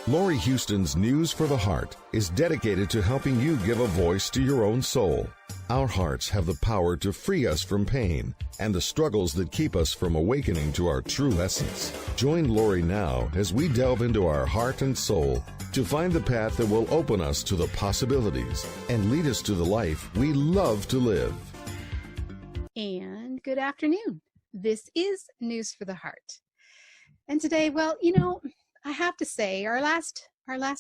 Laurie Huston's News for the Heart is dedicated to helping you give a voice to your own soul. Our hearts have the power to free us from pain and the struggles that keep us from awakening to our true essence. Join Laurie now as we delve into our heart and soul to find the path that will open us to the possibilities and lead us to the life we love to live. And good afternoon. This is News for the Heart. And today, I have to say, our last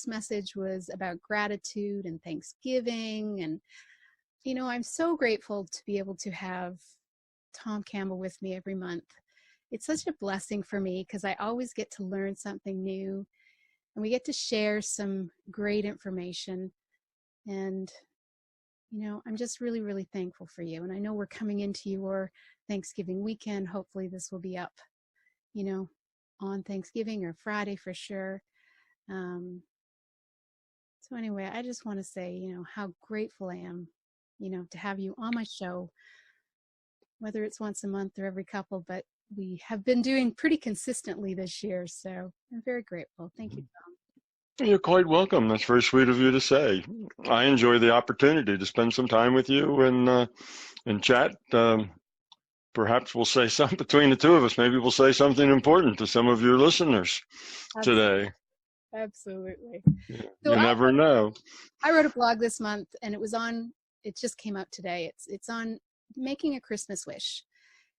message was about gratitude and Thanksgiving. And, I'm so grateful to be able to have Tom Campbell with me every month. It's such a blessing for me because I always get to learn something new and we get to share some great information. And, I'm just really, really thankful for you. And I know we're coming into your Thanksgiving weekend. Hopefully this will be up, on Thanksgiving or Friday for sure. So anyway, I just want to say, how grateful I am, to have you on my show, whether it's once a month or every couple, but we have been doing pretty consistently this year. So I'm very grateful. Thank you, Tom. You're quite welcome. That's very sweet of you to say. I enjoy the opportunity to spend some time with you and chat. Perhaps we'll say something between the two of us. Maybe we'll say something important to some of your listeners today. Absolutely. So you never know. I wrote a blog this month and it just came out today. It's on making a Christmas wish.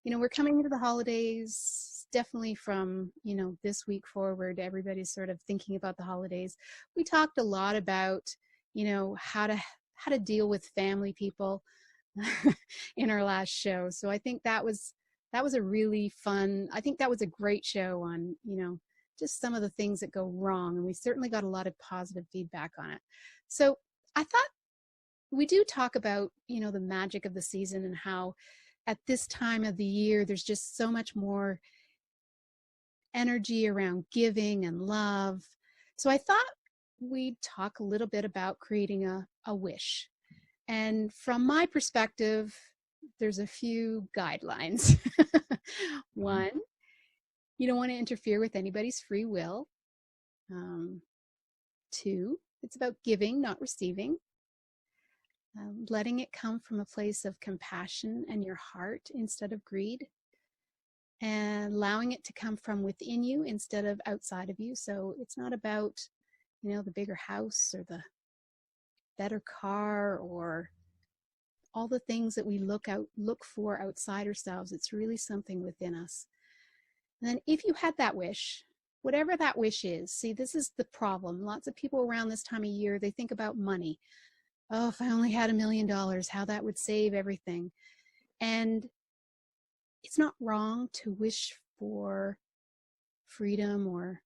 We're coming into the holidays, definitely from, this week forward, everybody's sort of thinking about the holidays. We talked a lot about, how to deal with family people in our last show. So I think that was a really fun, I think that was a great show on, just some of the things that go wrong. And we certainly got a lot of positive feedback on it. So I thought we do talk about, the magic of the season and how at this time of the year, there's just so much more energy around giving and love. So I thought we'd talk a little bit about creating a wish. And from my perspective, there's a few guidelines. One, you don't want to interfere with anybody's free will. Two, it's about giving, not receiving. Letting it come from a place of compassion and your heart instead of greed. And allowing it to come from within you instead of outside of you. So it's not about, the bigger house or the better car or all the things that we look for outside ourselves. It's really something within us. And then if you had that wish, whatever that wish is, see, this is the problem. Lots of people around this time of year, they think about money. Oh, if I only had $1 million, how that would save everything. And it's not wrong to wish for freedom or,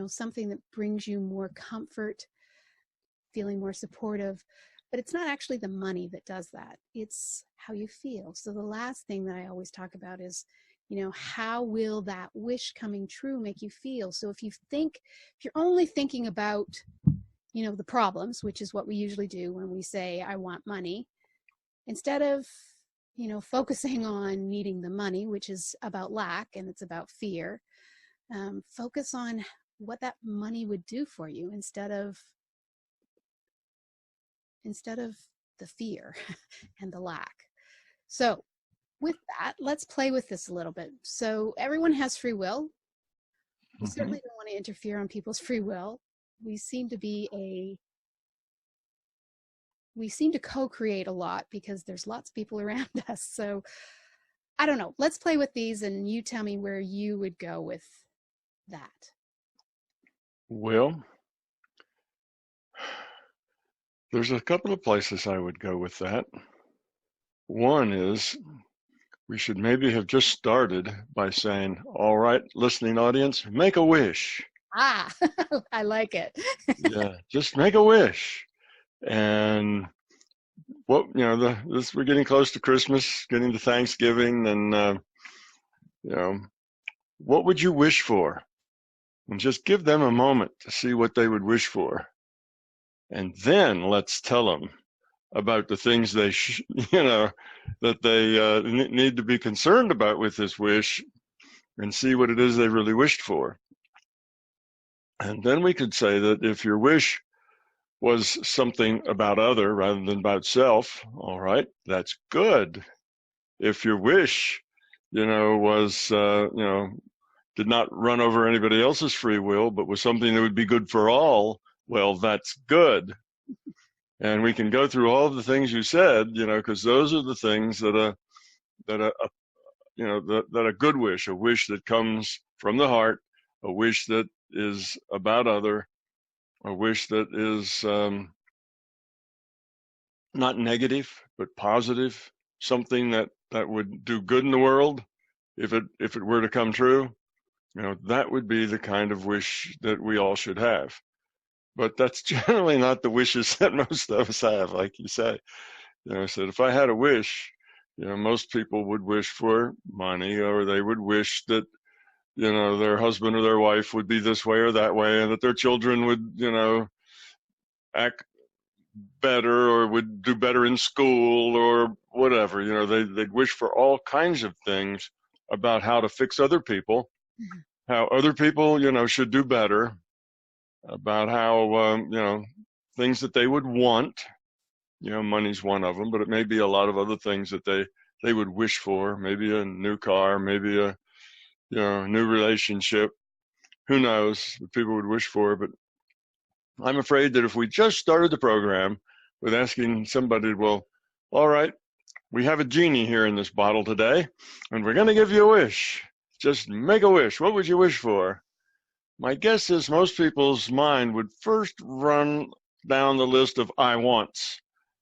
something that brings you more comfort, feeling more supportive, but it's not actually the money that does that. It's how you feel. So the last thing that I always talk about is, how will that wish coming true make you feel? So if you're only thinking about, the problems, which is what we usually do when we say, I want money, instead of, focusing on needing the money, which is about lack and it's about fear, focus on what that money would do for you instead of the fear and the lack. So with that, let's play with this a little bit. So everyone has free will. We certainly don't want to interfere on people's free will. We seem to co-create a lot because there's lots of people around us. So I don't know. Let's play with these and you tell me where you would go with that. Well, there's a couple of places I would go with that. One is we should maybe have just started by saying, all right, listening audience, make a wish. Ah, I like it. Yeah, just make a wish. And what, we're getting close to Christmas, getting to Thanksgiving, and, what would you wish for? And just give them a moment to see what they would wish for. And then let's tell them about the things they, that they need to be concerned about with this wish and see what it is they really wished for. And then we could say that if your wish was something about other rather than about self, all right, that's good. If your wish, was, did not run over anybody else's free will, but was something that would be good for all, well, that's good. And we can go through all of the things you said, because those are the things that a good wish, a wish that comes from the heart, a wish that is about other, a wish that is not negative but positive, something that would do good in the world if it were to come true. That would be the kind of wish that we all should have. But that's generally not the wishes that most of us have, like you say. I said, if I had a wish, most people would wish for money, or they would wish that, their husband or their wife would be this way or that way, and that their children would, act better or would do better in school or whatever. They'd wish for all kinds of things about how to fix other people, how other people, should do better, about how, things that they would want. Money's one of them, but it may be a lot of other things that they would wish for, maybe a new car, maybe a, new relationship. Who knows what people would wish for? But I'm afraid that if we just started the program with asking somebody, well, all right, we have a genie here in this bottle today, and we're going to give you a wish. Just make a wish. What would you wish for? My guess is most people's mind would first run down the list of I wants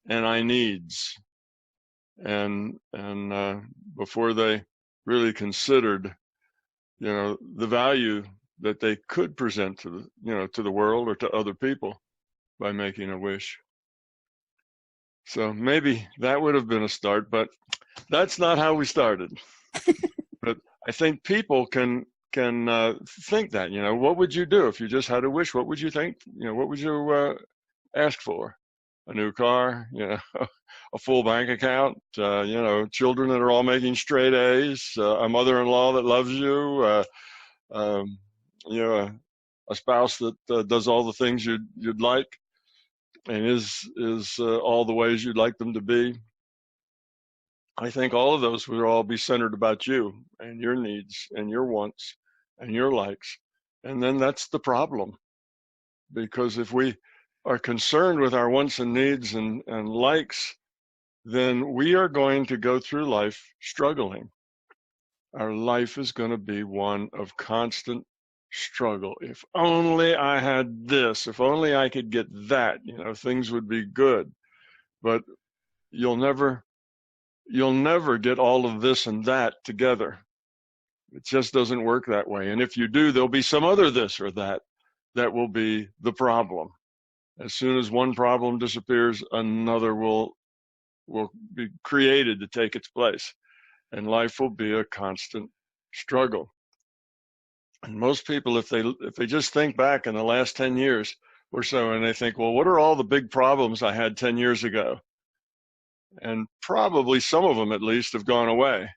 and I needs, and before they really considered, the value that they could present to the world or to other people by making a wish. So maybe that would have been a start, but that's not how we started. But I think people can think that, what would you do if you just had a wish? What would you think? What would you ask for? A new car, a full bank account, children that are all making straight A's, a mother-in-law that loves you, a spouse that does all the things you'd like and is all the ways you'd like them to be. I think all of those would all be centered about you and your needs and your wants and your likes. And then that's the problem. Because if we are concerned with our wants and needs and likes, then we are going to go through life struggling. Our life is going to be one of constant struggle. If only I had this, if only I could get that, things would be good. But you'll never get all of this and that together. It just doesn't work that way. And if you do, there'll be some other this or that will be the problem. As soon as one problem disappears, another will be created to take its place. And life will be a constant struggle. And most people, if they just think back in the last 10 years or so, and they think, well, what are all the big problems I had 10 years ago? And probably some of them at least have gone away,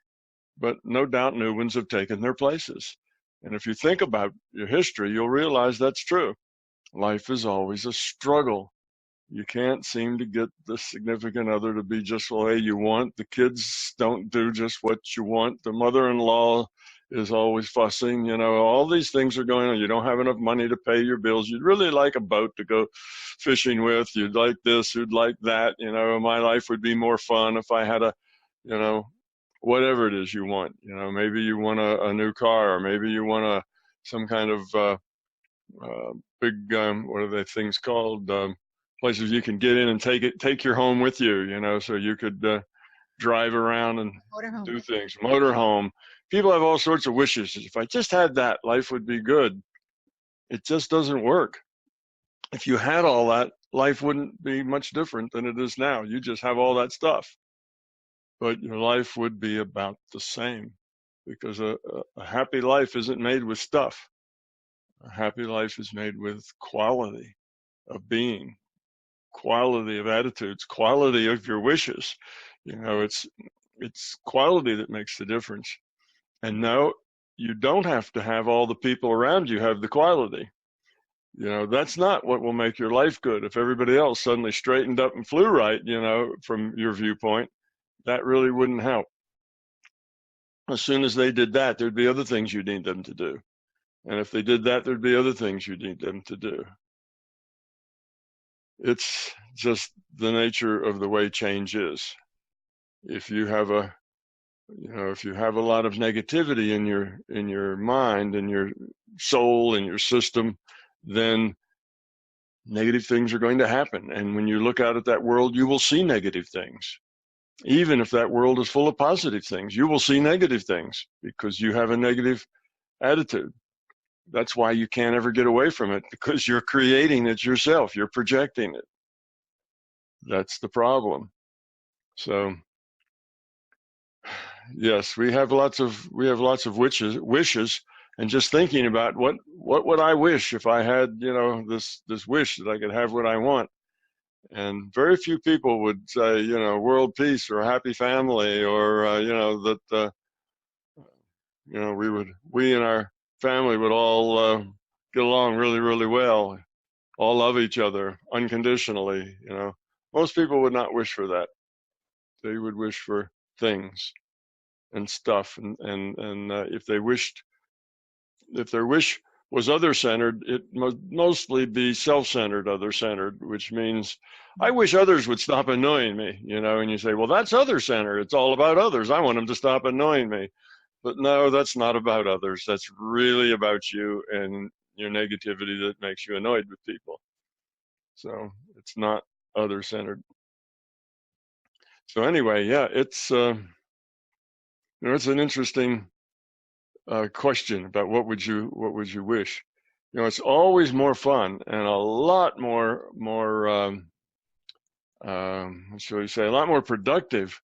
but no doubt new ones have taken their places. And if you think about your history, you'll realize that's true. Life is always a struggle. You can't seem to get the significant other to be just the way you want. The kids don't do just what you want. The mother-in-law is always fussing. All these things are going on. You don't have enough money to pay your bills. You'd really like a boat to go fishing with. You'd like this, you'd like that. My life would be more fun if I had a, whatever it is you want. Maybe you want a new car, or maybe you want some kind of big, what are the things called? Places you can get in and take your home with you, so you could drive around and Motorhome. do things. Motorhome. People have all sorts of wishes. If I just had that, life would be good. It just doesn't work. If you had all that, life wouldn't be much different than it is now. You just have all that stuff. But your life would be about the same, because a happy life isn't made with stuff. A happy life is made with quality of being, quality of attitudes, quality of your wishes. It's quality that makes the difference. And no, you don't have to have all the people around you have the quality. You know, that's not what will make your life good. If everybody else suddenly straightened up and flew right, you know, from your viewpoint, that really wouldn't help. As soon as they did that, there'd be other things you need them to do. And if they did that, there'd be other things you need them to do. It's just the nature of the way change is. If you have a, you know, if you have a lot of negativity in your mind, in your soul, in your system, then negative things are going to happen. And when you look out at that world, you will see negative things. Even if that world is full of positive things, you will see negative things because you have a negative attitude. That's why you can't ever get away from it, because you're creating it yourself. You're projecting it. That's the problem. So, yes, we have lots of wishes, and just thinking about what would I wish if I had, you know, this wish that I could have what I want. And very few people would say, you know, world peace or a happy family, or you know, that you know, we and our family would all get along really, really well, all love each other unconditionally. You know, most people would not wish for that. They would wish for things and stuff, and if their wish was other-centered, it must mostly be self-centered, other-centered, which means I wish others would stop annoying me, you know, and you say, well, that's other-centered. It's all about others. I want them to stop annoying me. But no, that's not about others. That's really about you and your negativity that makes you annoyed with people. So it's not other-centered. So anyway, yeah, it's you know, it's an interesting question about what would you wish. You know, it's always more fun and a lot more what shall we say, a lot more productive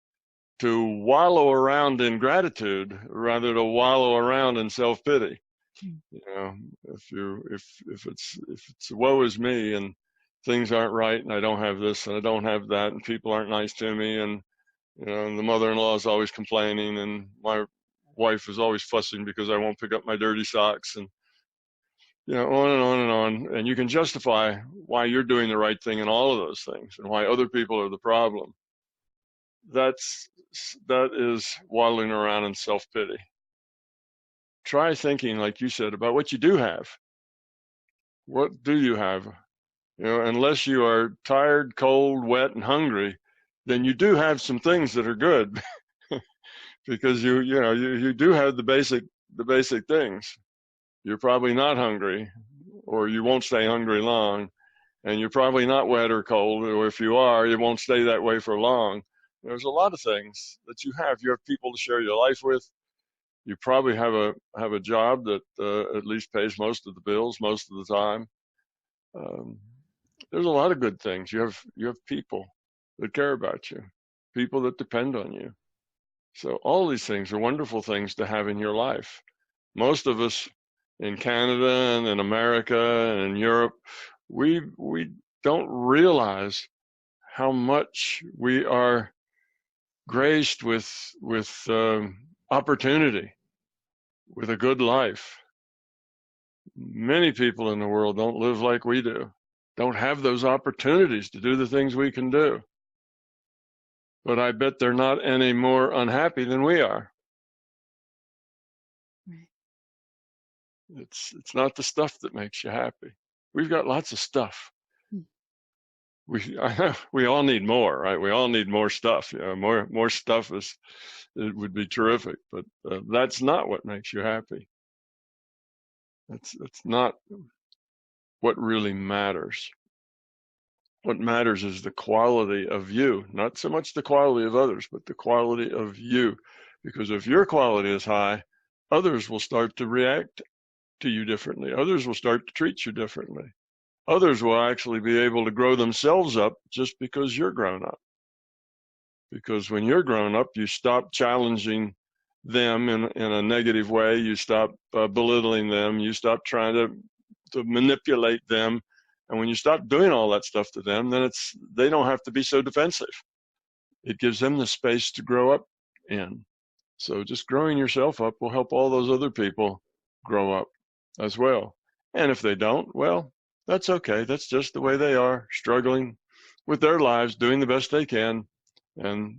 to wallow around in gratitude rather to wallow around in self-pity. You know, if it's woe is me and things aren't right and I don't have this and I don't have that and people aren't nice to me, and you know, and the mother-in-law is always complaining and my wife is always fussing because I won't pick up my dirty socks, and you know, on and on and on. And you can justify why you're doing the right thing in all of those things and why other people are the problem. That is waddling around in self-pity. Try thinking, like you said, about what you do have. What do you have? You know, unless you are tired, cold, wet, and hungry, then you do have some things that are good because you do have the basic things. You're probably not hungry, or you won't stay hungry long, and you're probably not wet or cold, or if you are, you won't stay that way for long. There's a lot of things that you have. You have people to share your life with. You probably have a job that at least pays most of the bills most of the time. There's a lot of good things. You have people that care about you, people that depend on you. So all these things are wonderful things to have in your life. Most of us in Canada and in America and in Europe, we don't realize how much we are graced with opportunity, with a good life. Many people in the world don't live like we do, don't have those opportunities to do the things we can do. But I bet they're not any more unhappy than we are. Right. It's not the stuff that makes you happy. We've got lots of stuff. We all need more, right? We all need more stuff. You know, more stuff it would be terrific, but that's not what makes you happy. That's not what really matters. What matters is the quality of you, not so much the quality of others, but the quality of you. Because if your quality is high, others will start to react to you differently. Others will start to treat you differently. Others will actually be able to grow themselves up just because you're grown up. Because when you're grown up, you stop challenging them in a negative way. You stop belittling them. You stop trying to manipulate them. And when you stop doing all that stuff to them, then they don't have to be so defensive. It gives them the space to grow up in. So just growing yourself up will help all those other people grow up as well. And if they don't, well, That's okay. That's just the way they are, struggling with their lives, doing the best they can, and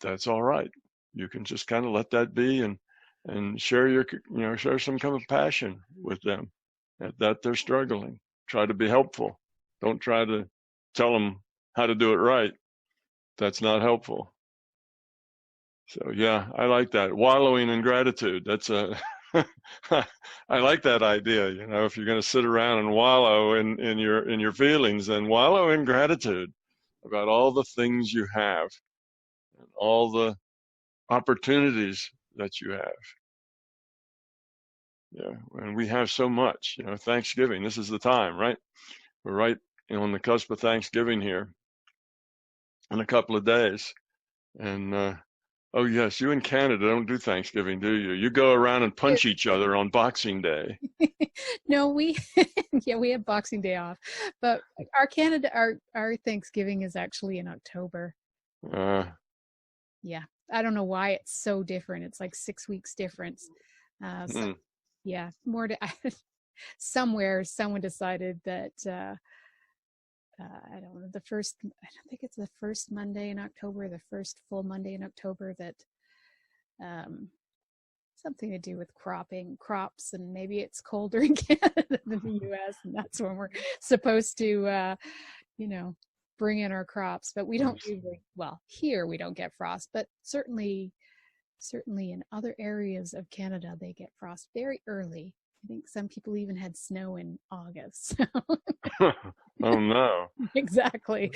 that's all right. You can just kind of let that be, and share share some compassion with them that they're struggling. Try to be helpful. Don't try to tell them how to do it right. That's not helpful. So yeah, I like that. Wallowing in gratitude. That's a I like that idea. If you're going to sit around and wallow in your feelings, then wallow in gratitude about all the things you have and all the opportunities that you have. Yeah, and we have so much. Thanksgiving. This is the time, right? We're right on the cusp of Thanksgiving here in a couple of days, and oh yes, you in Canada don't do Thanksgiving, do you? You go around and punch each other on Boxing Day. No, we we have Boxing Day off, but our Thanksgiving is actually in October. Yeah, I don't know why it's so different. It's like 6 weeks difference. Yeah, more to somewhere someone decided that I don't know, I don't think it's the first Monday in October, the first full Monday in October, that something to do with crops, and maybe it's colder in Canada than the US, and that's when we're supposed to bring in our crops. But we don't usually, well, here we don't get frost, but certainly in other areas of Canada they get frost very early. I think some people even had snow in August. Oh no. Exactly.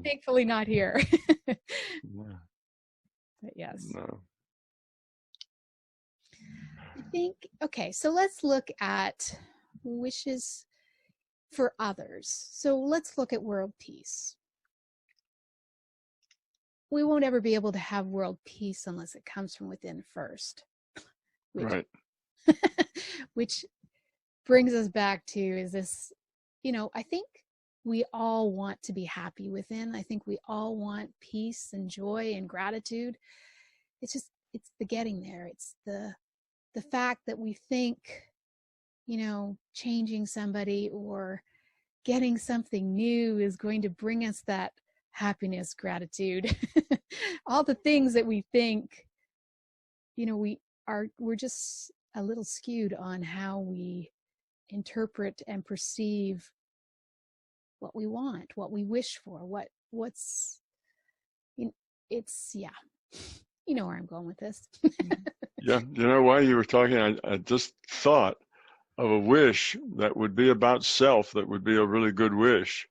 Thankfully not here. But yes. No. I think, okay, so let's look at wishes for others. So let's look at world peace. We won't ever be able to have world peace unless it comes from within first. Right. Which brings us back to, is this, I think we all want to be happy within. I think we all want peace and joy and gratitude. It's the getting there. It's the fact that we think, changing somebody or getting something new is going to bring us that happiness, gratitude, all the things that we think, we're just a little skewed on how we interpret and perceive what we want, what we wish for, it's, yeah. You know where I'm going with this. Yeah, while you were talking, I just thought of a wish that would be about self, that would be a really good wish.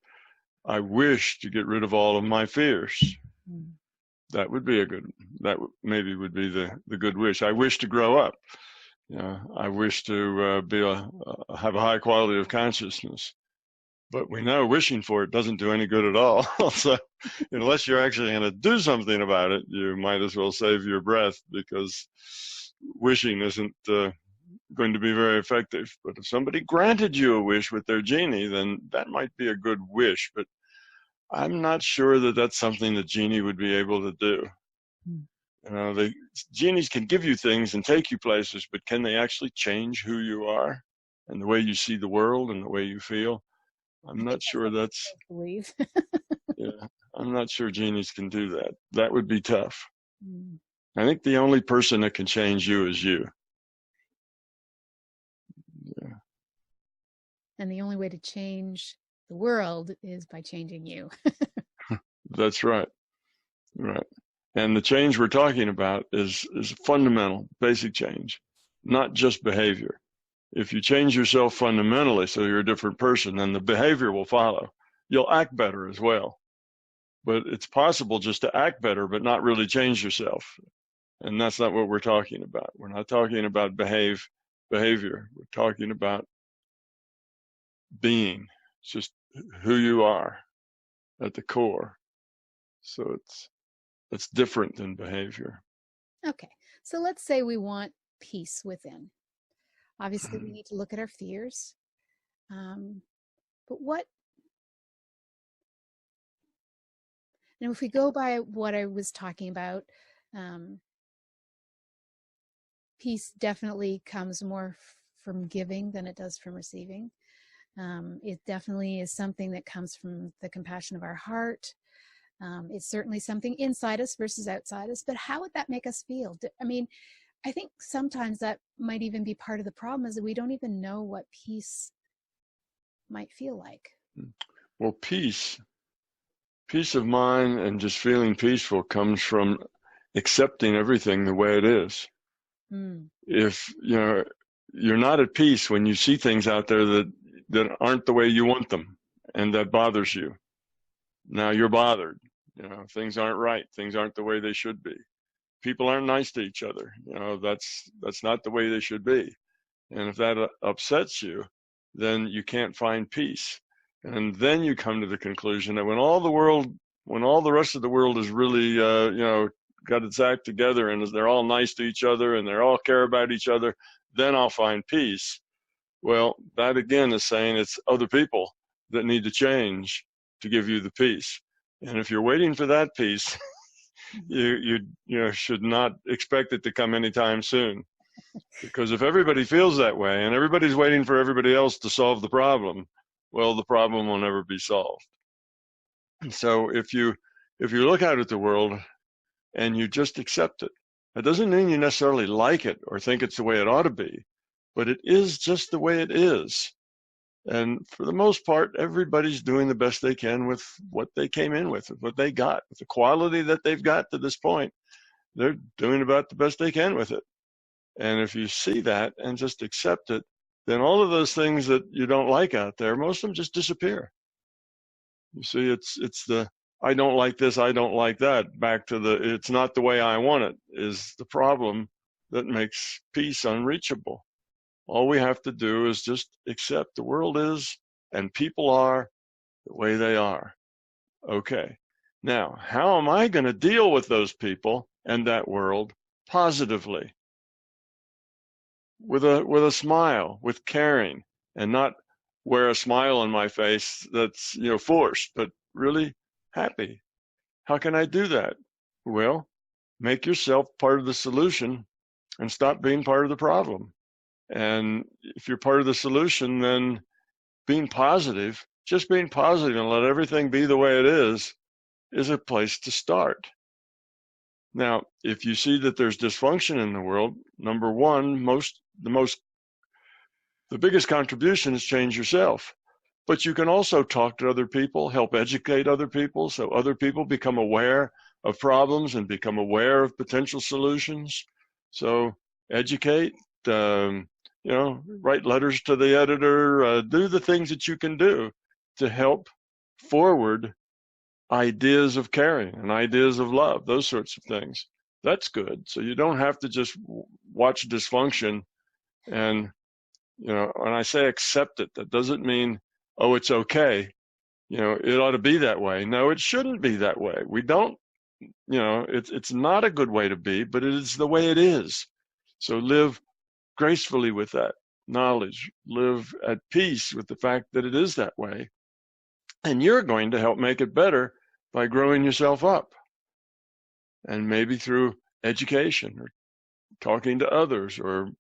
I wish to get rid of all of my fears. That would be maybe would be the good wish. I wish to grow up. I wish to have a high quality of consciousness. But we know wishing for it doesn't do any good at all. So unless you're actually going to do something about it, you might as well save your breath, because wishing isn't going to be very effective. But if somebody granted you a wish with their genie, then that might be a good wish. But I'm not sure that that's something the genie would be able to do. The genies can give you things and take you places, but can they actually change who you are and the way you see the world and the way you feel? I'm not sure that's. Yeah, I'm not sure genies can do that. That would be tough. I think the only person that can change you is you. Yeah. And the only way to change the world is by changing you. That's right. Right. And the change we're talking about is fundamental, basic change, not just behavior. If you change yourself fundamentally so you're a different person, then the behavior will follow. You'll act better as well. But it's possible just to act better but not really change yourself. And that's not what we're talking about. We're not talking about behavior. We're talking about being, just who you are at the core. So it's different than behavior. Okay, so let's say we want peace within. Obviously, we need to look at our fears. But if we go by what I was talking about, peace definitely comes more from giving than it does from receiving. It definitely is something that comes from the compassion of our heart. It's certainly something inside us versus outside us, but how would that make us feel? I mean, I think sometimes that might even be part of the problem, is that we don't even know what peace might feel like. Well, peace of mind and just feeling peaceful comes from accepting everything the way it is. If you're not at peace when you see things out there that aren't the way you want them, and that bothers you, now you're bothered. Things aren't right. Things aren't the way they should be. People aren't nice to each other. That's not the way they should be. And if that upsets you, then you can't find peace. And then you come to the conclusion that when all the rest of the world is really, got its act together and they're all nice to each other and they all care about each other, then I'll find peace. Well, that again is saying it's other people that need to change to give you the peace. And if you're waiting for that peace, you should not expect it to come anytime soon. Because if everybody feels that way and everybody's waiting for everybody else to solve the problem, well, the problem will never be solved. And so if you look out at the world and you just accept it, that doesn't mean you necessarily like it or think it's the way it ought to be, but it is just the way it is. And for the most part, everybody's doing the best they can with what they came in with what they got, with the quality that they've got to this point. They're doing about the best they can with it. And if you see that and just accept it, then all of those things that you don't like out there, most of them just disappear. You see, it's the I don't like this, I don't like that, back to the it's not the way I want it, is the problem that makes peace unreachable. All we have to do is just accept the world is and people are the way they are. Okay. Now, how am I going to deal with those people and that world positively? With a smile, with caring, and not wear a smile on my face that's, forced, but really happy. How can I do that? Well, make yourself part of the solution and stop being part of the problem. And if you're part of the solution, then being positive, just being positive and let everything be the way it is a place to start. Now, if you see that there's dysfunction in the world, number one, the biggest contribution is change yourself. But you can also talk to other people, help educate other people, so other people become aware of problems and become aware of potential solutions. So educate, write letters to the editor, do the things that you can do to help forward ideas of caring and ideas of love, those sorts of things. That's good. So you don't have to just watch dysfunction and, when I say accept it, that doesn't mean, oh, it's okay. It ought to be that way. No, it shouldn't be that way. We don't, it's not a good way to be, but it is the way it is. So live gracefully with that knowledge, live at peace with the fact that it is that way. And you're going to help make it better by growing yourself up. And maybe through education or talking to others or,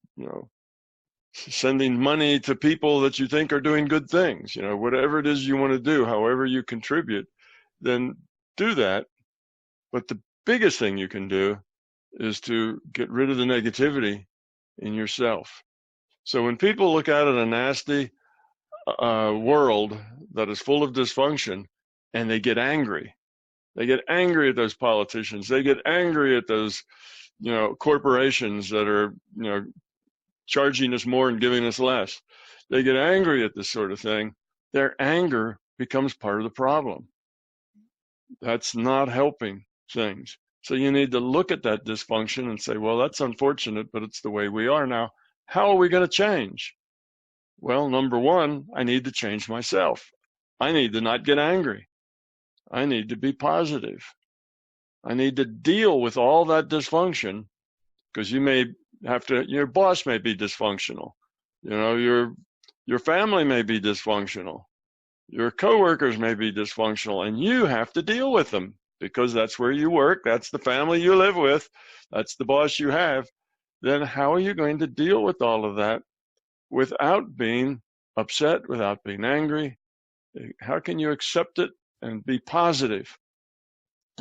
sending money to people that you think are doing good things, whatever it is you want to do, however you contribute, then do that. But the biggest thing you can do is to get rid of the negativity in yourself. So when people look out at a nasty world that is full of dysfunction and they get angry at those politicians, they get angry at those, corporations that are, charging us more and giving us less. They get angry at this sort of thing. Their anger becomes part of the problem. That's not helping things. So you need to look at that dysfunction and say, well, that's unfortunate, but it's the way we are now. How are we going to change? Well, number one, I need to change myself. I need to not get angry. I need to be positive. I need to deal with all that dysfunction, because you may have to, your boss may be dysfunctional. Your family may be dysfunctional. Your coworkers may be dysfunctional, and you have to deal with them because that's where you work. That's the family you live with. That's the boss you have. Then how are you going to deal with all of that without being upset, without being angry? How can you accept it and be positive?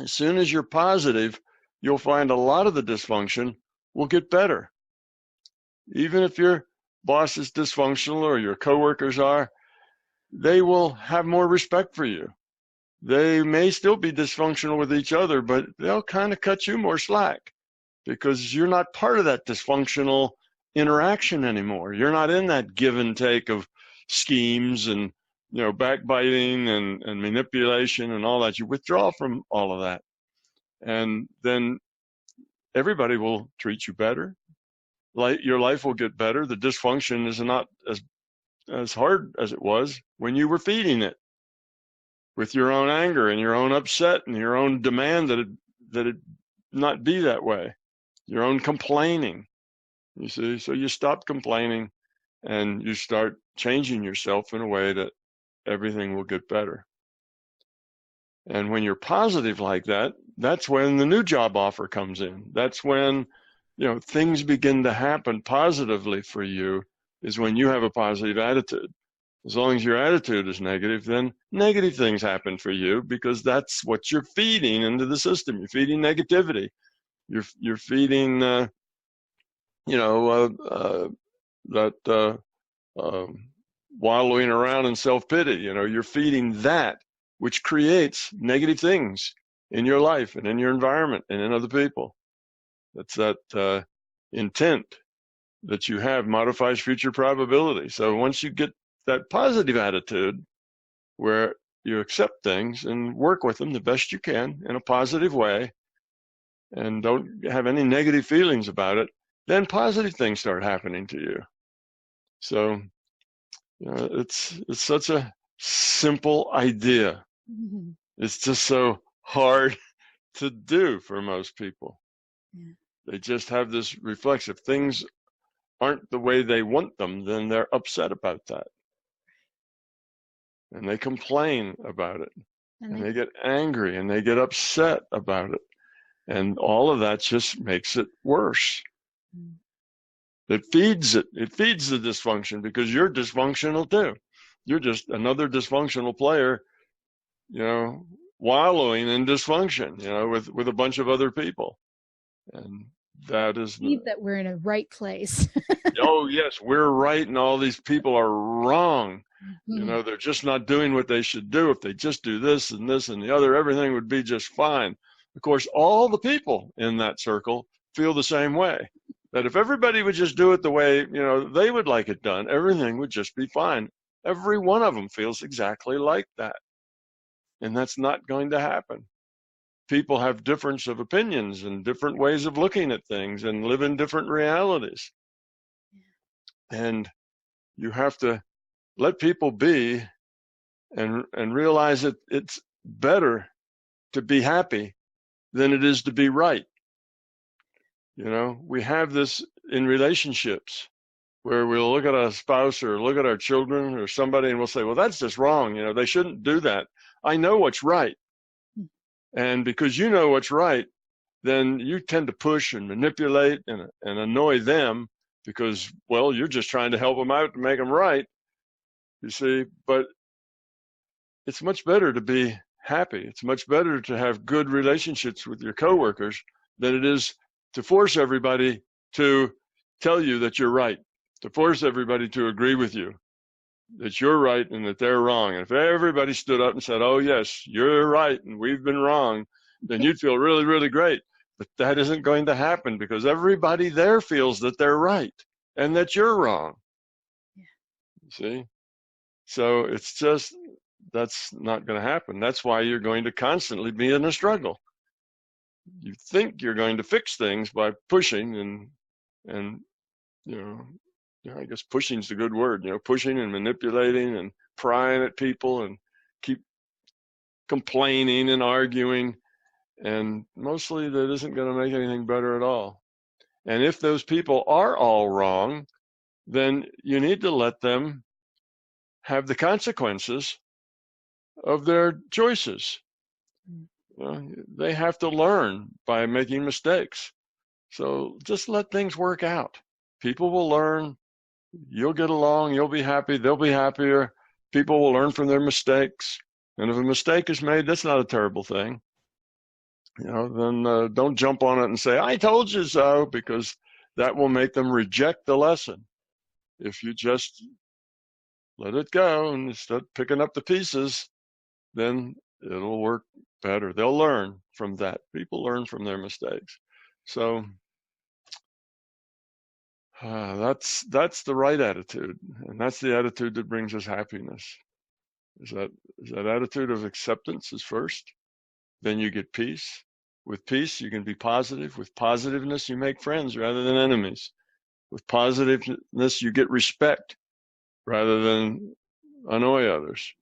As soon as you're positive, you'll find a lot of the dysfunction will get better. Even if your boss is dysfunctional or your coworkers are, they will have more respect for you. They may still be dysfunctional with each other, but they'll kind of cut you more slack because you're not part of that dysfunctional interaction anymore. You're not in that give and take of schemes and backbiting and manipulation and all that. You withdraw from all of that. And then everybody will treat you better. Your life will get better. The dysfunction is not as hard as it was when you were feeding it with your own anger and your own upset and your own demand that it not be that way, your own complaining. You see, so you stop complaining and you start changing yourself in a way that everything will get better. And when you're positive like that, that's when the new job offer comes in. That's when, things begin to happen positively for you, is when you have a positive attitude. As long as your attitude is negative, then negative things happen for you because that's what you're feeding into the system. You're feeding negativity. You're feeding, wallowing around in self-pity. You're feeding that, which creates negative things in your life and in your environment and in other people. That's that intent that you have modifies future probability. So once you get that positive attitude where you accept things and work with them the best you can in a positive way and don't have any negative feelings about it, then positive things start happening to you. So it's such a simple idea. Mm-hmm. It's just so hard to do for most people. Yeah. They just have this reflex. If things aren't the way they want them, then they're upset about that. And they complain about it. And they get angry and they get upset about it. And all of that just makes it worse. Mm. It feeds it. It feeds the dysfunction because you're dysfunctional too. You're just another dysfunctional player, wallowing in dysfunction, with a bunch of other people. And that is that we're in a right place. Oh yes, we're right and all these people are wrong. Mm-hmm. They're just not doing what they should do. If they just do this and this and the other, everything would be just fine. Of course, all the people in that circle feel the same way. That if everybody would just do it the way, they would like it done, everything would just be fine. Every one of them feels exactly like that. And that's not going to happen. People have difference of opinions and different ways of looking at things and live in different realities. And you have to let people be and realize that it's better to be happy than it is to be right. We have this in relationships where we'll look at a spouse or look at our children or somebody and we'll say, well, that's just wrong. They shouldn't do that. I know what's right. And because you know what's right, then you tend to push and manipulate and annoy them because, well, you're just trying to help them out to make them right. You see, but it's much better to be happy. It's much better to have good relationships with your coworkers than it is to force everybody to tell you that you're right, to force everybody to agree with you, that you're right and that they're wrong. And if everybody stood up and said, oh, yes, you're right and we've been wrong, then you'd feel really, really great. But that isn't going to happen because everybody there feels that they're right and that you're wrong. Yeah. You see? So it's just, that's not going to happen. That's why you're going to constantly be in a struggle. You think you're going to fix things by pushing and I guess pushing is a good word, pushing and manipulating and prying at people and keep complaining and arguing. And mostly that isn't going to make anything better at all. And if those people are all wrong, then you need to let them have the consequences of their choices. They have to learn by making mistakes. So just let things work out. People will learn. you'll get along, you'll be happy, they'll be happier. People will learn from their mistakes. And if a mistake is made, that's not a terrible thing. Then don't jump on it and say, I told you so, because that will make them reject the lesson. If you just let it go and start picking up the pieces, then it'll work better. They'll learn from that. People learn from their mistakes. So that's the right attitude, and that's the attitude that brings us happiness. Is that attitude of acceptance is first. Then you get peace. With peace, you can be positive. With positiveness, you make friends rather than enemies. With positiveness, you get respect rather than annoy others.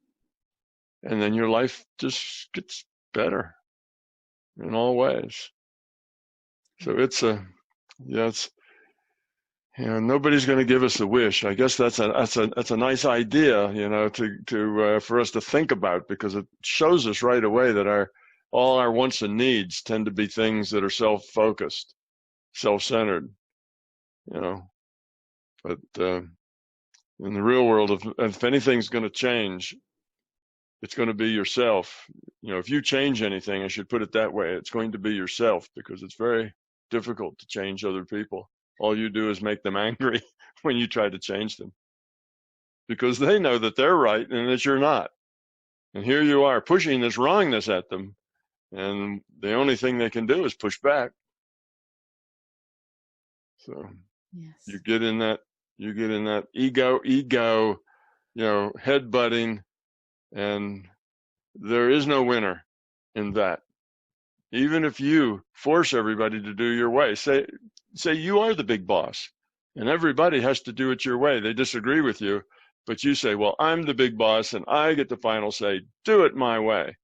And then your life just gets better in all ways. So nobody's going to give us a wish. I guess that's a nice idea, for us to think about, because it shows us right away that all our wants and needs tend to be things that are self-focused, self-centered, But in the real world, if anything's going to change, it's going to be yourself. If you change anything, I should put it that way, it's going to be yourself, because it's very difficult to change other people. All you do is make them angry when you try to change them, because they know that they're right and that you're not. And here you are pushing this wrongness at them, and the only thing they can do is push back. So yes. You get in that ego, headbutting, and there is no winner in that. Even if you force everybody to do your way, say you are the big boss, and everybody has to do it your way. They disagree with you, but you say, well, I'm the big boss and I get the final say, do it my way.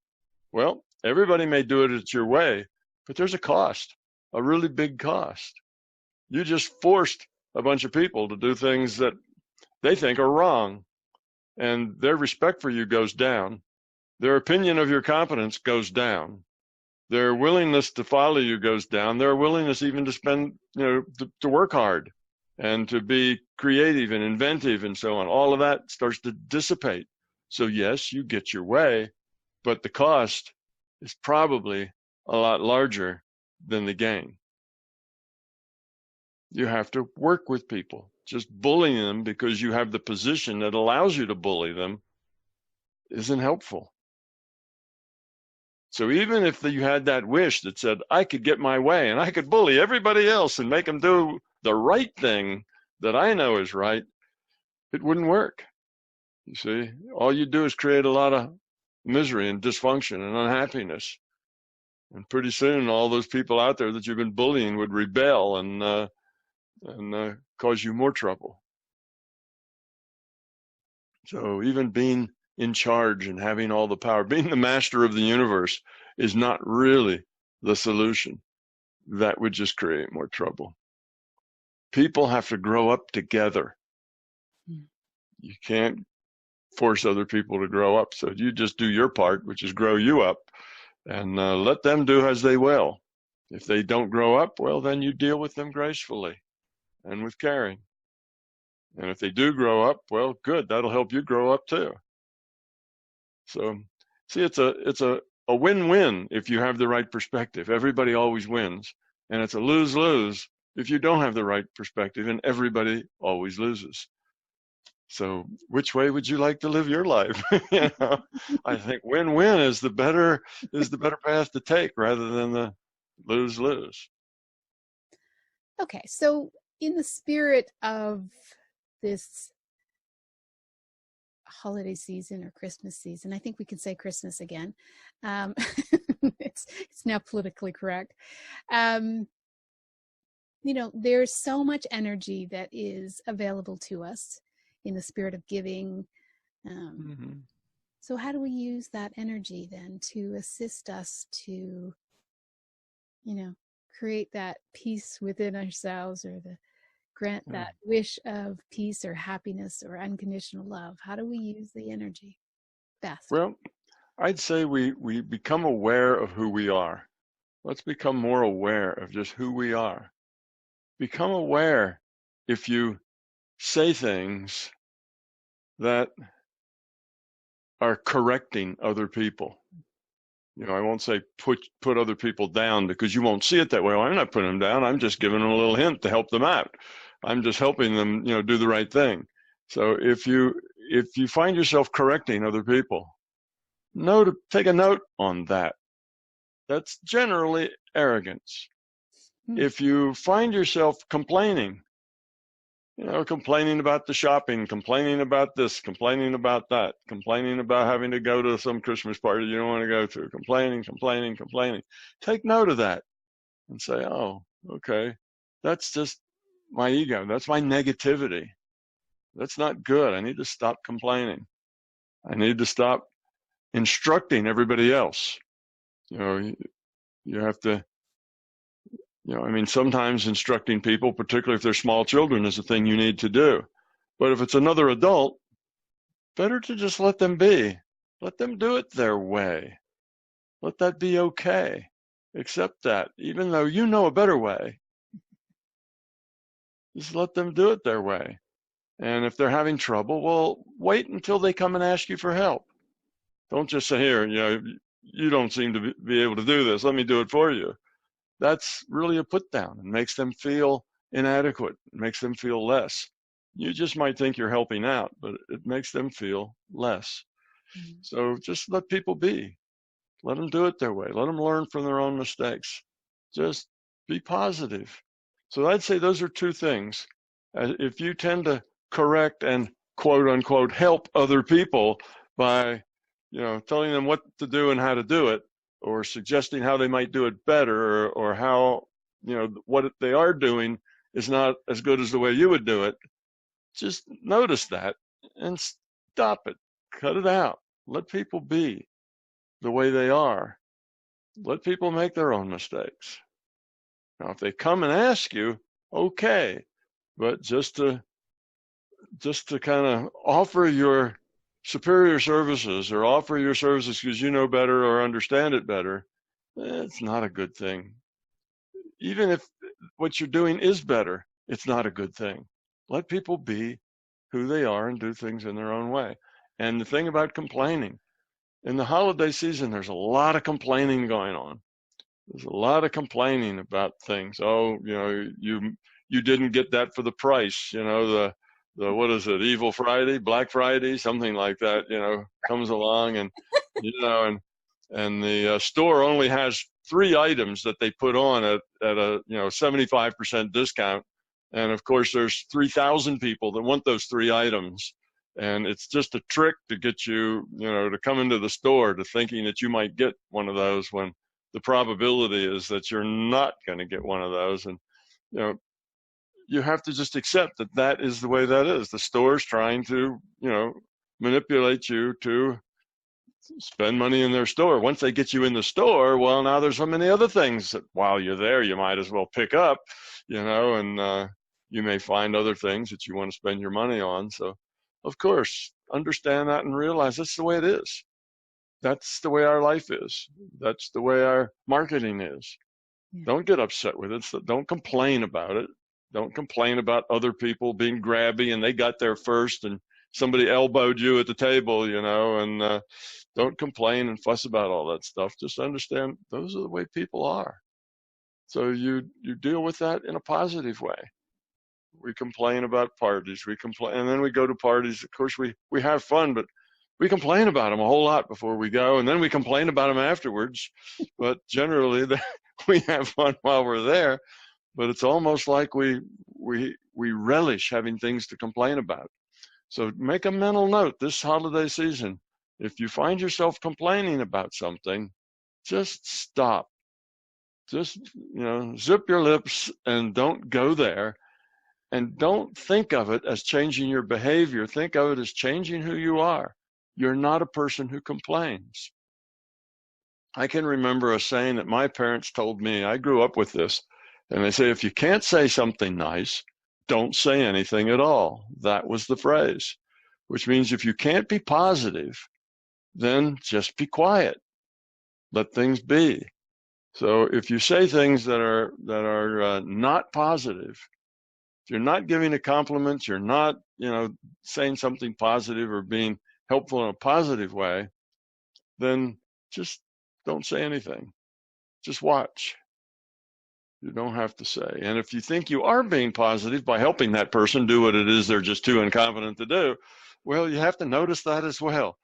Well, everybody may do it at your way, but there's a cost, a really big cost. You just forced a bunch of people to do things that they think are wrong, and their respect for you goes down. Their opinion of your competence goes down. Their willingness to follow you goes down. Their willingness even to spend, to work hard and to be creative and inventive and so on. All of that starts to dissipate. So yes, you get your way, but the cost is probably a lot larger than the gain. You have to work with people. Just bullying them because you have the position that allows you to bully them isn't helpful. So even if you had that wish that said, I could get my way and I could bully everybody else and make them do the right thing that I know is right, it wouldn't work. You see, all you do is create a lot of misery and dysfunction and unhappiness. And pretty soon, all those people out there that you've been bullying would rebel and cause you more trouble. So even being in charge and having all the power, being the master of the universe, is not really the solution. That would just create more trouble. People have to grow up together. You can't force other people to grow up. So you just do your part, which is grow you up, and let them do as they will. If they don't grow up, well, then you deal with them gracefully and with caring. And if they do grow up, well, good. That'll help you grow up too. So, see, it's a win-win if you have the right perspective. Everybody always wins. And it's a lose-lose if you don't have the right perspective, and everybody always loses. So which way would you like to live your life? I think win-win is the better path to take rather than the lose-lose. Okay, so in the spirit of this holiday season or Christmas season, I think we can say Christmas again. It's now politically correct. There's so much energy that is available to us in the spirit of giving. So how do we use that energy then to assist us to, create that peace within ourselves, or grant that wish of peace or happiness or unconditional love? How do we use the energy best? Well, I'd say we become aware of who we are. Let's become more aware of just who we are. Become aware if you say things that are correcting other people. I won't say put other people down, because you won't see it that way. Well, I'm not putting them down. I'm just giving them a little hint to help them out. I'm just helping them, do the right thing. So if you find yourself correcting other people, take a note on that. That's generally arrogance. If you find yourself complaining, complaining about the shopping, complaining about this, complaining about that, complaining about having to go to some Christmas party you don't want to go to, complaining. Take note of that and say, oh, okay, that's just my ego. That's my negativity. That's not good. I need to stop complaining. I need to stop instructing everybody else. You have to, sometimes instructing people, particularly if they're small children, is a thing you need to do. But if it's another adult, better to just let them be. Let them do it their way. Let that be okay. Accept that, even though you know a better way. Just let them do it their way. And if they're having trouble, well, wait until they come and ask you for help. Don't just say, here, you don't seem to be able to do this. Let me do it for you. That's really a put down. It makes them feel inadequate. It makes them feel less. You just might think you're helping out, but it makes them feel less. Mm-hmm. So just let people be. Let them do it their way. Let them learn from their own mistakes. Just be positive. So I'd say those are two things. If you tend to correct and quote unquote help other people by, telling them what to do and how to do it, or suggesting how they might do it better, or how, what they are doing is not as good as the way you would do it, just notice that and stop it. Cut it out. Let people be the way they are. Let people make their own mistakes. Now, if they come and ask you, okay, but just to kind of offer your superior services, or offer your services because you know better or understand it better, it's not a good thing. Even if what you're doing is better, it's not a good thing. Let people be who they are and do things in their own way. And the thing about complaining, in the holiday season, there's a lot of complaining going on. There's a lot of complaining about things. Oh, you didn't get that for the price. The what is it? Evil Friday, Black Friday, something like that. Comes along, and and the store only has 3 items that they put on at a 75% discount, and of course there's 3,000 people that want those 3 items. And it's just a trick to get you, to come into the store to thinking that you might get one of those, when the probability is that you're not going to get one of those. And, you have to just accept that that is the way that is. The store's trying to, manipulate you to spend money in their store. Once they get you in the store, well, now there's so many other things that while you're there, you might as well pick up, and you may find other things that you want to spend your money on. So, of course, understand that and realize that's the way it is. That's the way our life is. That's the way our marketing is. Yeah. Don't get upset with it. So don't complain about it. Don't complain about other people being grabby and they got there first and somebody elbowed you at the table, and don't complain and fuss about all that stuff. Just understand those are the way people are. So you deal with that in a positive way. We complain about parties. We complain, and then we go to parties. Of course, we have fun, but we complain about them a whole lot before we go, and then we complain about them afterwards. But generally, we have fun while we're there. But it's almost like we relish having things to complain about. So make a mental note this holiday season. If you find yourself complaining about something, just stop. Just, zip your lips and don't go there. And don't think of it as changing your behavior. Think of it as changing who you are. You're not a person who complains. I can remember a saying that my parents told me. I grew up with this. And they say, if you can't say something nice, don't say anything at all. That was the phrase, which means if you can't be positive, then just be quiet. Let things be. So if you say things that are not positive, If you're not giving a compliment, you're not, saying something positive or being helpful in a positive way, then just don't say anything. Just watch. You don't have to say. And if you think you are being positive by helping that person do what it is they're just too incompetent to do, well, you have to notice that as well.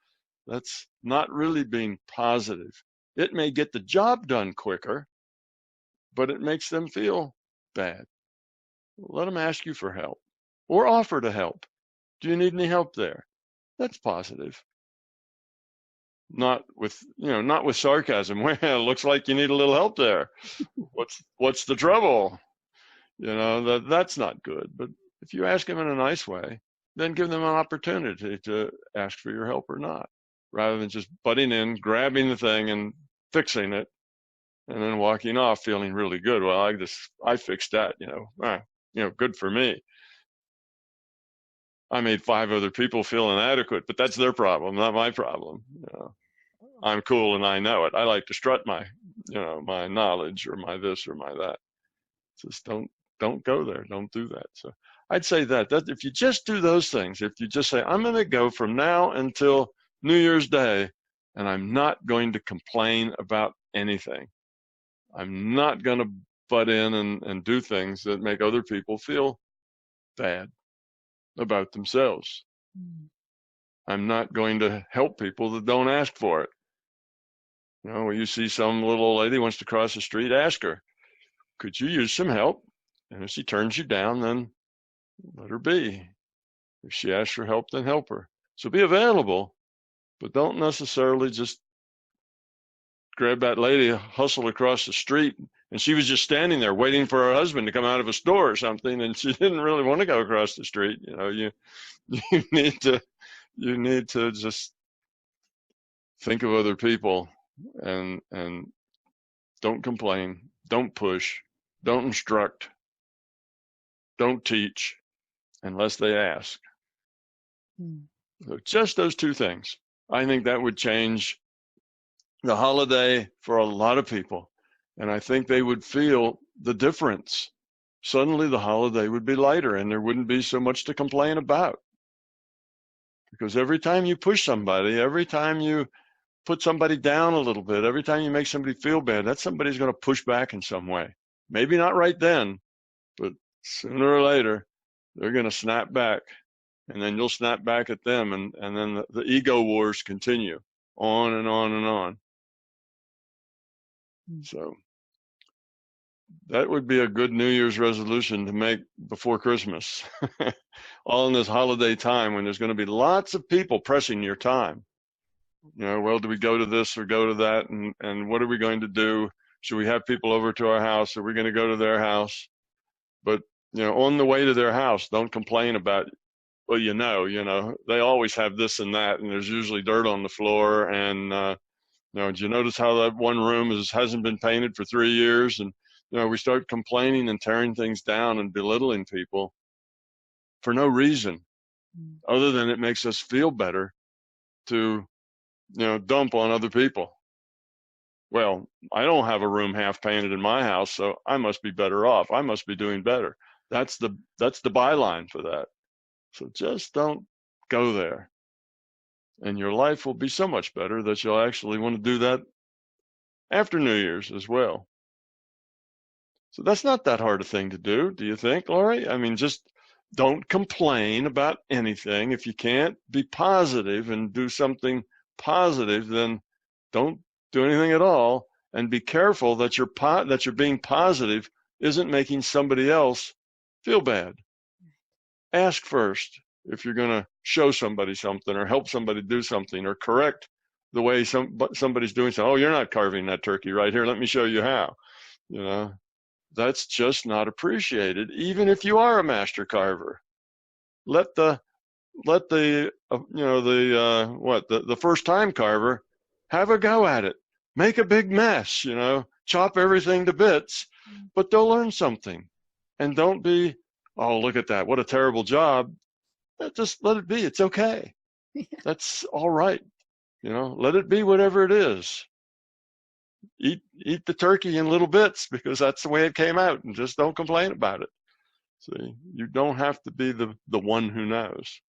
That's not really being positive. It may get the job done quicker, but it makes them feel bad. Let them ask you for help or offer to help. Do you need any help there? That's positive. Not with sarcasm. Well, it looks like you need a little help there. What's the trouble? That's not good. But if you ask them in a nice way, then give them an opportunity to ask for your help or not, rather than just butting in, grabbing the thing and fixing it, and then walking off feeling really good. Well, I fixed that, good for me. I made 5 other people feel inadequate, but that's their problem, not my problem. I'm cool and I know it. I like to strut my knowledge or my this or my that. Just don't go there. Don't do that. So I'd say that if you just do those things, if you just say, I'm going to go from now until New Year's Day, and I'm not going to complain about anything. I'm not going to butt in and do things that make other people feel bad about themselves. I'm not going to help people that don't ask for it. When you see some little old lady wants to cross the street, ask her, could you use some help? And if she turns you down, then let her be. If she asks for help, then help her. So be available, but don't necessarily just grab that lady, hustle across the street, and she was just standing there waiting for her husband to come out of a store or something, and she didn't really want to go across the street. You need to just think of other people and don't complain, don't push, don't instruct, don't teach unless they ask. So just those 2 things. I think that would change the holiday for a lot of people. And I think they would feel the difference. Suddenly the holiday would be lighter and there wouldn't be so much to complain about. Because every time you push somebody, every time you put somebody down a little bit, every time you make somebody feel bad, that somebody's going to push back in some way. Maybe not right then, but sooner or later, they're going to snap back. And then you'll snap back at them. And then the ego wars continue on and on and on. So that would be a good New Year's resolution to make before Christmas. All in this holiday time when there's going to be lots of people pressing your time. Well, do we go to this or go to that? And what are we going to do? Should we have people over to our house? Are we going to go to their house? But, on the way to their house, don't complain about, well, they always have this and that, and there's usually dirt on the floor. And, did you notice how that one room hasn't been painted for 3 years? And, we start complaining and tearing things down and belittling people for no reason other than it makes us feel better to, dump on other people. Well, I don't have a room half painted in my house, so I must be better off. I must be doing better. That's the byline for that. So just don't go there. And your life will be so much better that you'll actually want to do that after New Year's as well. So that's not that hard a thing to do you think, Laurie? I mean, just don't complain about anything. If you can't be positive and do something positive, then don't do anything at all. And be careful that you're being positive isn't making somebody else feel bad. Ask first if you're going to show somebody something or help somebody do something or correct the way somebody's doing something. Oh, you're not carving that turkey right here. Let me show you how. That's just not appreciated, even if you are a master carver. Let the first time carver have a go at it. Make a big mess, chop everything to bits, but they'll learn something. And don't be, oh, look at that, what a terrible job. Just let it be. It's okay. Yeah. That's all right. Let it be whatever it is. Eat the turkey in little bits because that's the way it came out, and just don't complain about it. See, you don't have to be the one who knows.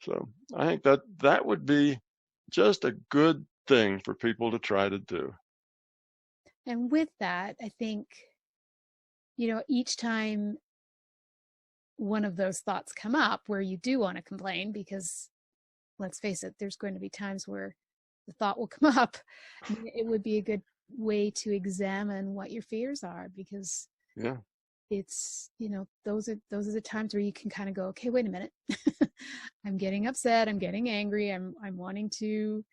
So I think that would be just a good thing for people to try to do. And with that, I think, each time one of those thoughts come up where you do want to complain, because let's face it, there's going to be times where the thought will come up. It would be a good way to examine what your fears are, because yeah, it's, those are the times where you can kind of go, okay, wait a minute. I'm getting upset, I'm getting angry, I'm wanting to,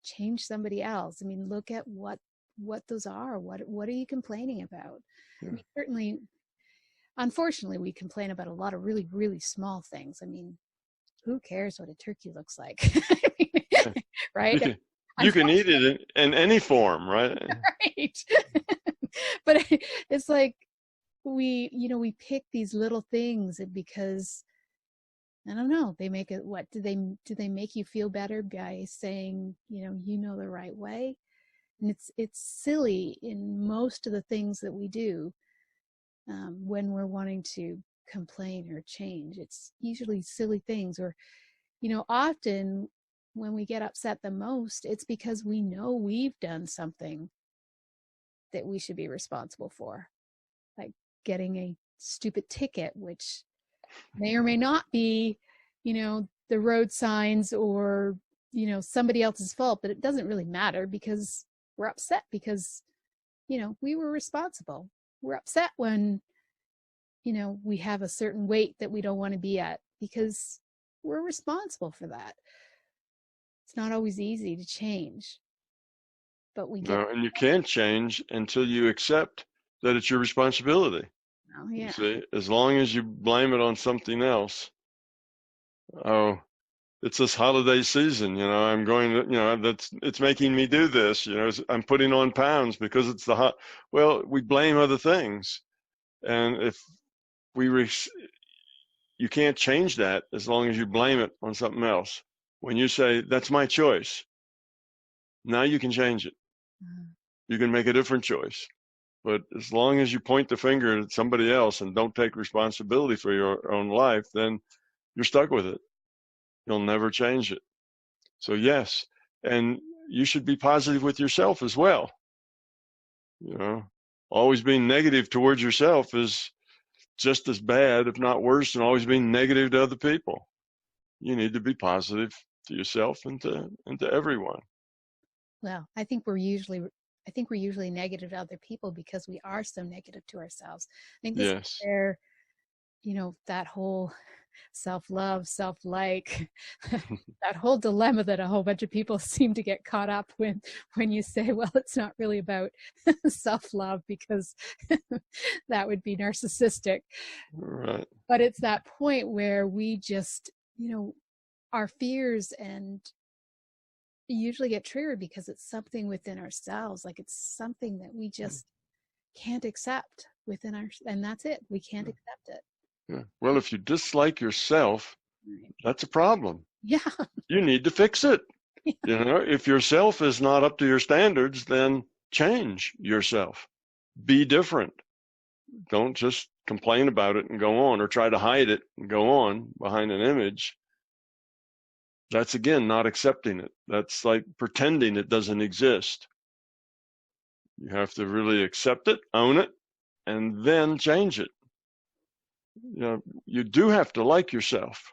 change somebody else. I mean, look at what those are. What are you complaining about? yeah. I mean, certainly, unfortunately, we complain about a lot of really, really small things. I mean, who cares what a turkey looks like? Right? You can eat it in any form, right? Right. But it's like we pick these little things because, I don't know, they make it, what do they make you feel better by saying, the right way? And it's silly in most of the things that we do when we're wanting to complain or change. It's usually silly things, or, often when we get upset the most, it's because we know we've done something that we should be responsible for, like getting a stupid ticket, which may or may not be, the road signs or, somebody else's fault, but it doesn't really matter because we're upset because, we were responsible. We're upset when, we have a certain weight that we don't want to be at because we're responsible for that. It's not always easy to change, but we get. No, and you can't change until you accept that it's your responsibility. Oh, yeah. You see, as long as you blame it on something else. Oh, it's this holiday season, I'm going to, it's making me do this, I'm putting on pounds because it's the hot. Well, we blame other things. And if you can't change that as long as you blame it on something else. When you say, that's my choice, now you can change it. You can make a different choice. But as long as you point the finger at somebody else and don't take responsibility for your own life, then you're stuck with it. You'll never change it. So yes, and you should be positive with yourself as well. Always being negative towards yourself is just as bad, if not worse, than always being negative to other people. You need to be positive to yourself and to everyone. Well, I think we're usually negative to other people because we are so negative to ourselves. I think this is where, that whole self-love, self-like, that whole dilemma that a whole bunch of people seem to get caught up when you say, well, it's not really about self-love because that would be narcissistic. Right. But it's that point where we just, our fears and usually get triggered because it's something within ourselves, like it's something that we just can't accept within and that's it. We can't accept it. Yeah. Well, if you dislike yourself, that's a problem. Yeah. You need to fix it. Yeah. If yourself is not up to your standards, then change yourself. Be different. Don't just complain about it and go on, or try to hide it and go on behind an image. That's, again, not accepting it. That's like pretending it doesn't exist. You have to really accept it, own it, and then change it. You do have to like yourself.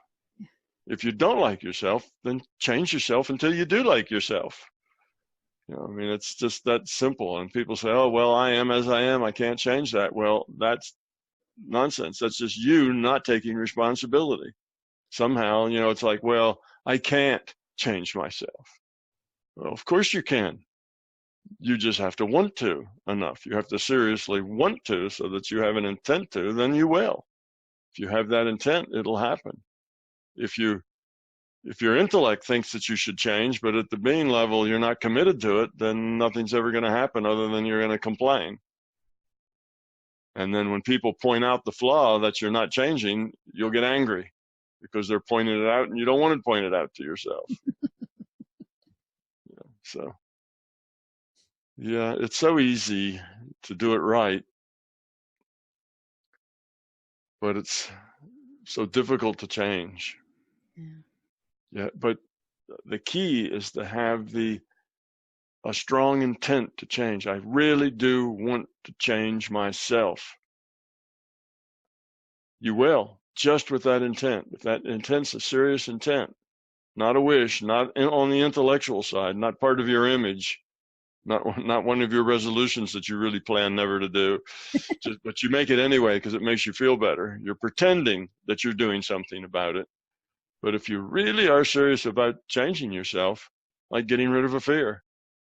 If you don't like yourself, then change yourself until you do like yourself. It's just that simple. And people say, oh, well, I am as I am. I can't change that. Well, that's nonsense. That's just you not taking responsibility. Somehow, it's like, well, I can't change myself. Well, of course you can. You just have to want to enough. You have to seriously want to, so that you have an intent to, then you will. If you have that intent, it'll happen. If your intellect thinks that you should change, but at the being level you're not committed to it, then nothing's ever going to happen other than you're going to complain. And then when people point out the flaw that you're not changing, you'll get angry because they're pointing it out and you don't want to point it out to yourself. So, yeah, it's so easy to do it right. but it's so difficult to change. Yeah, but the key is to have a strong intent to change. I really do want to change myself. You will, just with that intent. If that intent's a serious intent, not a wish, not on the intellectual side, not part of your image, not one of your resolutions that you really plan never to do, but you make it anyway because it makes you feel better. You're pretending that you're doing something about it. But if you really are serious about changing yourself, like getting rid of a fear,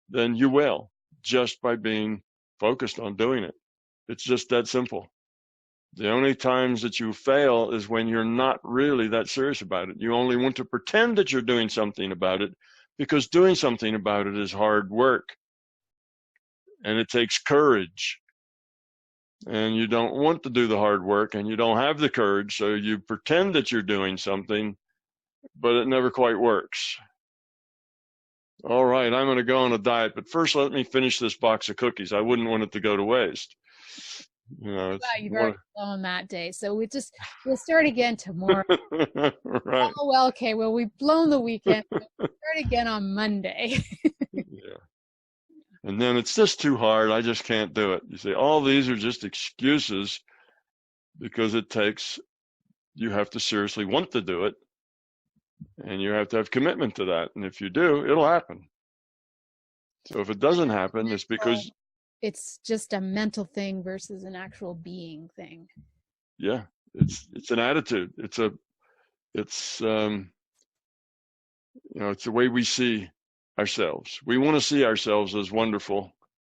then you will, just by being focused on doing it. It's just that simple. The only times that you fail is when you're not really that serious about it. You only want to pretend that you're doing something about it, because doing something about it is hard work. And it takes courage. And you don't want to do the hard work, and you don't have the courage, so you pretend that you're doing something, but it never quite works. All right, I'm going to go on a diet, but first let me finish this box of cookies. I wouldn't want it to go to waste. You know, you've already blown that day, so we'll start again tomorrow. Right. Oh, well, okay, well, we've blown the weekend. We'll start again on Monday. Yeah. And then it's just too hard. I just can't do it. You say, all these are just excuses, because you have to seriously want to do it, and you have to have commitment to that. And if you do, it'll happen. So if it doesn't happen, it's because it's just a mental thing versus an actual being thing. Yeah, it's an attitude. It's the way we see ourselves. We want to see ourselves as wonderful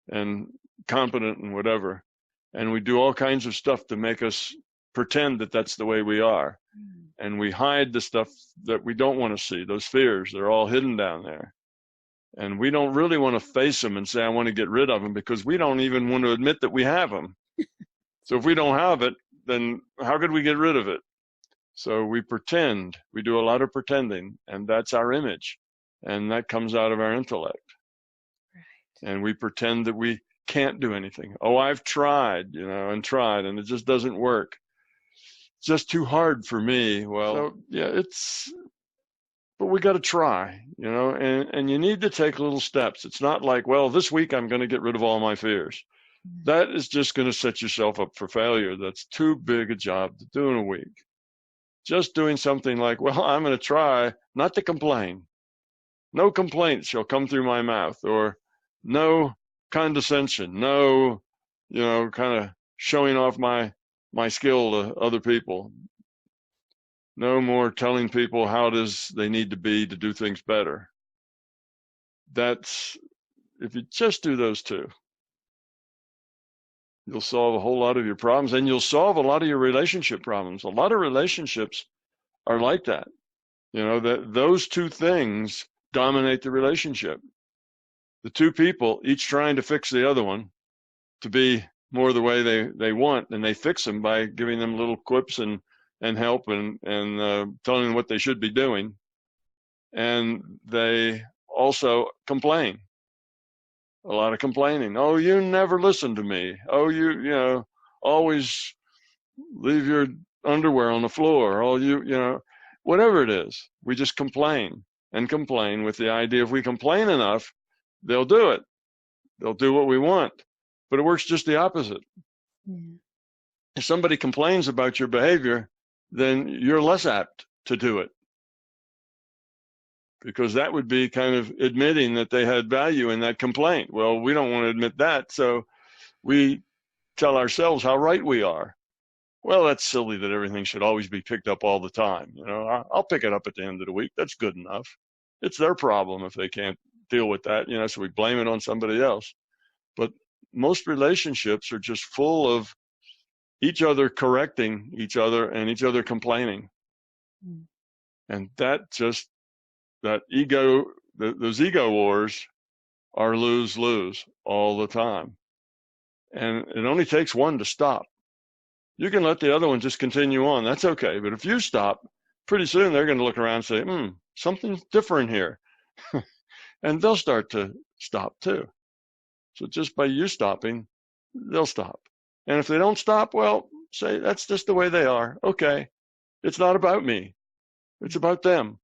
and competent and whatever, and we do all kinds of stuff to make us pretend that that's the way we are. And we hide the stuff that we don't want to see. Those fears, they're all hidden down there. And we don't really want to face them and say, I want to get rid of them, because we don't even want to admit that we have them. So if we don't have it, then how could we get rid of it? So we pretend. We do a lot of pretending, and that's our image. And that comes out of our intellect. Right. And we pretend that we can't do anything. Oh, I've tried, and tried, and it just doesn't work. It's just too hard for me. Well, so, yeah, but we got to try, and you need to take little steps. It's not like, well, this week I'm going to get rid of all my fears. That is just going to set yourself up for failure. That's too big a job to do in a week. Just doing something like, well, I'm going to try not to complain. No complaints shall come through my mouth, or no condescension, no, kind of showing off my skill to other people. No more telling people how it is they need to be to do things better. If you just do those two, you'll solve a whole lot of your problems, and you'll solve a lot of your relationship problems. A lot of relationships are like that. That those two things dominate the relationship. The two people, each trying to fix the other one to be more the way they want, and they fix them by giving them little quips and help and telling them what they should be doing. And they also complain. A lot of complaining. Oh, you never listen to me. Oh, you always leave your underwear on the floor. Oh, whatever it is. We just complain and complain with the idea if we complain enough, they'll do it. They'll do what we want. But it works just the opposite. Yeah. If somebody complains about your behavior, then you're less apt to do it, because that would be kind of admitting that they had value in that complaint. Well, we don't want to admit that, so we tell ourselves how right we are. Well, that's silly that everything should always be picked up all the time. I'll pick it up at the end of the week. That's good enough. It's their problem if they can't deal with that, so we blame it on somebody else. But most relationships are just full of each other correcting each other and each other complaining. And those ego wars are lose-lose all the time. And it only takes one to stop. You can let the other one just continue on. That's okay. But if you stop, pretty soon they're going to look around and say, something's different here. And they'll start to stop too. So just by you stopping, they'll stop. And if they don't stop, well, say, that's just the way they are. Okay. It's not about me. It's about them.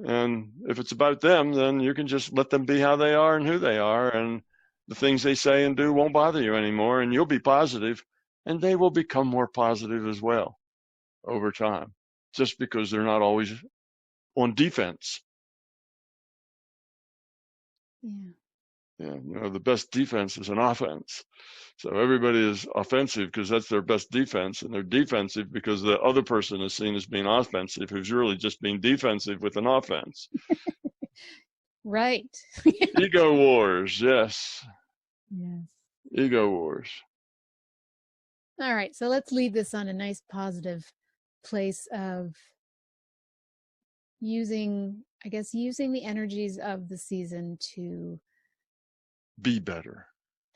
And if it's about them, then you can just let them be how they are and who they are. And the things they say and do won't bother you anymore. And you'll be positive, and they will become more positive as well over time, just because they're not always on defense. Yeah. Yeah, the best defense is an offense. So everybody is offensive because that's their best defense, and they're defensive because the other person is seen as being offensive, who's really just being defensive with an offense. Right. Ego wars, yes. Yes. Ego wars. All right, so let's leave this on a nice positive place of using the energies of the season to be better.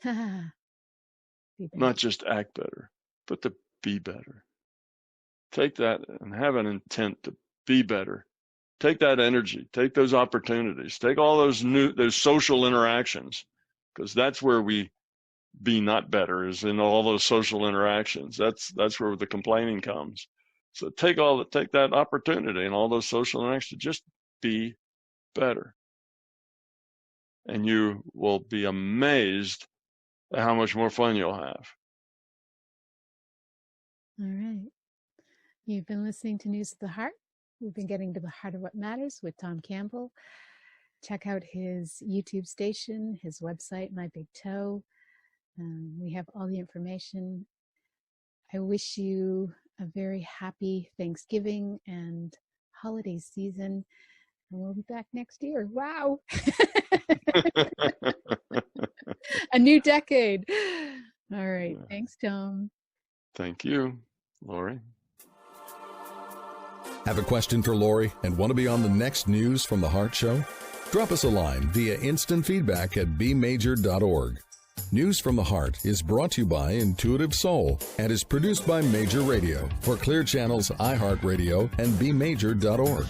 Be better. Not just act better, but to be better. Take that and have an intent to be better. Take that energy, take those opportunities, take all those social interactions, because that's where we be not better, is in all those social interactions. That's where the complaining comes. So take that opportunity and all those social interactions, just be better. And you will be amazed at how much more fun you'll have. All right. You've been listening to News of the Heart. We've been getting to the heart of what matters with Tom Campbell. Check out his YouTube station, his website, My Big Toe. We have all the information. I wish you a very happy Thanksgiving and holiday season. And we'll be back next year. Wow. A new decade. All right. Thanks, Tom. Thank you, Laurie. Have a question for Laurie and want to be on the next News from the Heart show? Drop us a line via instant feedback at bmajor.org. News from the Heart is brought to you by Intuitive Soul and is produced by Major Radio for Clear Channel's iHeartRadio and bmajor.org.